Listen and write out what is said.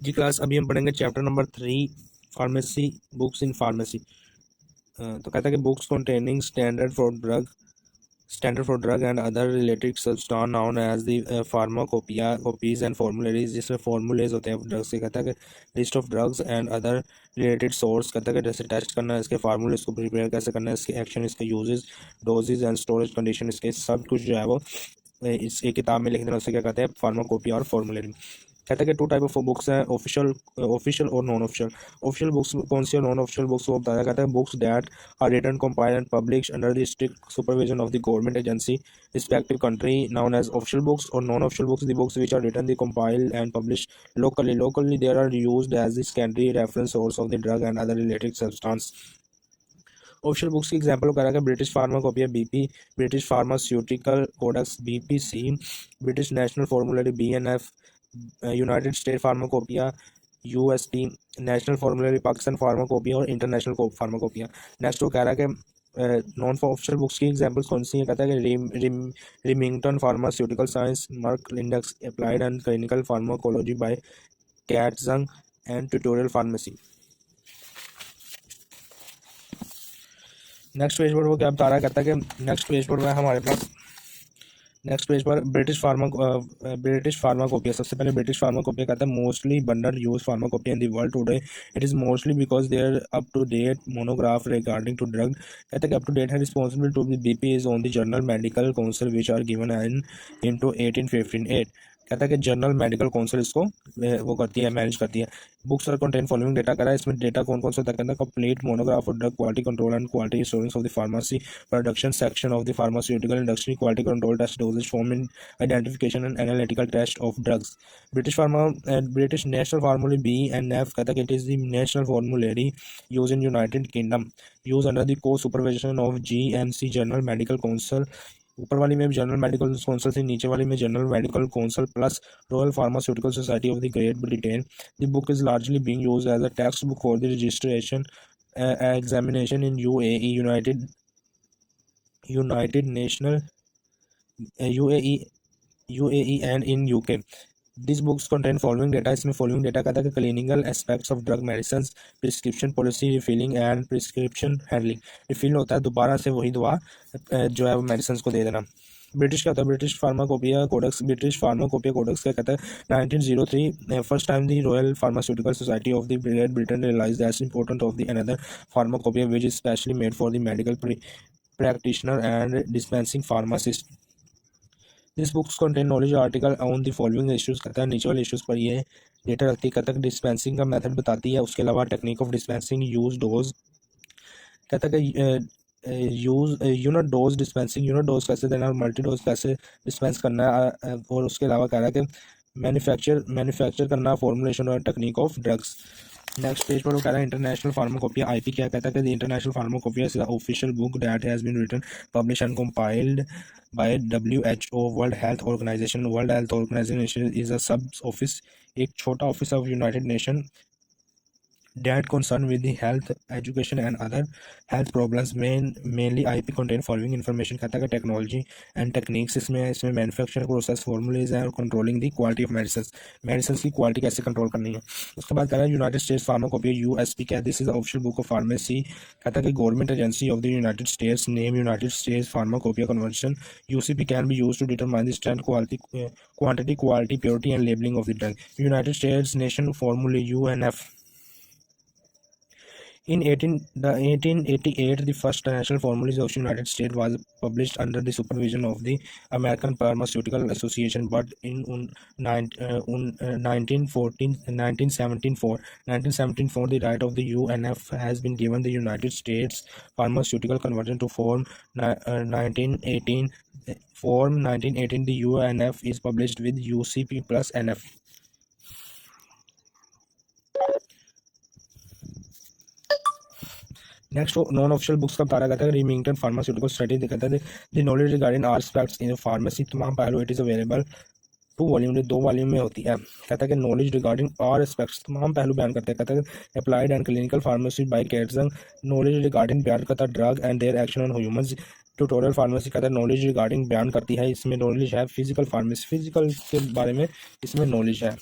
जी class अभी हम पढ़ेंगे chapter number 3 pharmacy books in pharmacy. तो कहता है कि books containing standard for drug and other related substance known as the pharmacopoeia copies and formularies, जिसमें फॉर्मूलेज होते हैं ड्रग्स के। कहता है कि list of drugs and other related source, कहता है कि जैसे टेस्ट करना है, इसके फार्मूले, इसको प्रिपेयर कैसे करना है, इसके एक्शन, इसके uses, dosages and storage condition, इसके सब कुछ जो है वो इस एक किताब में लिख देना। उससे क्या कहते हैं, फार्माकोपिया और फॉर्मुलरी। कहता है कि टू टाइप ऑफ बुक्स हैं, ऑफिशियल और नॉन ऑफिशियल। ऑफिशियल बुक्स कौन सी और नॉन ऑफिशियल बुक्स वो बताया। कहता है books that are written compiled and publish under the strict supervision of the government agency respective country known as official books. और non official books the books which are written the compiled and publish locally they are used as the secondary reference source of the drug and other related substance। Official books की example करा है British pharmacopoeia BP, British pharmaceutical codex BPC, British national formulary BNF, united state pharmacopoeia UST, national formulary Pakistan pharmacopoeia और international pharmacopoeia. Next वो कह रहा है कि non official books की एग्जांपल्स कौन सी है। कहता है कि Remington pharmaceutical science, Merck index applied and clinical pharmacology by Katzung and tutorial pharmacy. Next page पर वो क्या बता रहा है। कहता है कि नेक्स्ट पेज पर हमारे पास नेक्स्ट पेज पर ब्रिटिश फार्माकोपिया। सबसे पहले ब्रिटिश फार्माकोपिया कहता है mostly bundle use pharmacopoeia in the world today it is mostly because there up to date monograph regarding to drug. कहता है कि अप टू डेट है responsible to the BP is on the general medical council which are given in to 1858। कहता है कि journal medical council इसको वो करती है, मैनेज करती है। Books are contain following data करा है, इसमें डेटा कौन कौन सा होता है। Complete monograph of drug quality control and quality assurance of the pharmacy production section of the pharmaceutical industry quality control test dosage form in identification and analytical test of drugs. British national formulary BNF। कहता है कि it is the national formulary use in United Kingdom use under the co supervision of GMC journal medical council. ऊपर वाली में general medical council से, नीचे वाली में general medical council plus royal pharmaceutical society of the Great Britain. The book is largely being used as a text book for the registration examination in UAE united national UAE and in UK। This books contain following data. इसमें following data कहता है कि clinical aspects of drug medicine, prescription policy, refilling and prescription handling. Refill होता है दोबारा से वही दवा जो है वो मेडिसिन को दे देना। ब्रिटिश क्या होता है, ब्रिटिश फार्माकोपिया कोडेक्स क्या कहता है 1903 first time the royal pharmaceutical society of the Great Britain realized that important of the another pharmacopoeia which is specially made for the medical practitioner and dispensing pharmacist। This books contain knowledge article on the following issues. कहता है नीचे वाले issues पर ये data रखती है। कहता है डिस्पेंसिंग का मेथड बताती है, उसके अलावा technique of dispensing, use dose. कहता है कि use unit dose dispensing, unit dose कैसे देना और मल्टी डोज कैसे डिस्पेंस करना है। और उसके अलावा कह रहा है कि मैन्युफैक्चर करना, फॉर्मुलेशन और technique of drugs. Next page पर वो कह रहा है इंटरनेशनल फार्माकोपिया IP क्या कहता है कि international pharmacopoeia is official book that has been written, publish and compiled by WHO world health organization. World health organization is a sub office, एक छोटा office of united nation that concerned with the health, education and other health problems। mainly IP contain following information। कहता है कि technology and techniques इसमें manufacture process, formulas and controlling the quality of medicine की quality कैसे control करनी है। उसके बाद कह रहा है यूनाइटेड स्टेट्स फार्माकोपिया USP क्या, this is official book of pharmacy. कहता है कि government agency of the United States name United States pharmacopoeia convention. UCP can be use to determine the strength, quantity, quality, purity and labeling of the drug. United states national फॉर्मूले UNF। In 1888, the first national formula of the United States was published under the supervision of the American Pharmaceutical Association. But in 1974, the right of the UNF has been given the United States Pharmaceutical Conversion to form 1918. Form 1918, the UNF is published with UCP plus NF। Next non official books का बता कहता है Remington pharmaceutical society. कहता है the knowledge regarding all aspects in pharmacy, तमाम पहलू it is available 2 volume, 2 volume में होती है। कहता है कि नॉलेज रिगार्डिंग आल एस्पेक्ट्स, तमाम पहलू बयान करते हैं। कहता है applied and clinical pharmacy by Katzung. Knowledge regarding बयान करता है drug and their action on humans. Tutorial pharmacy कहता है नॉलेज रिगार्डिंग बयान करती है, इसमें नॉलेज है फिजिकल फार्मेसी, फिजिकल के बारे में इसमें नॉलेज है।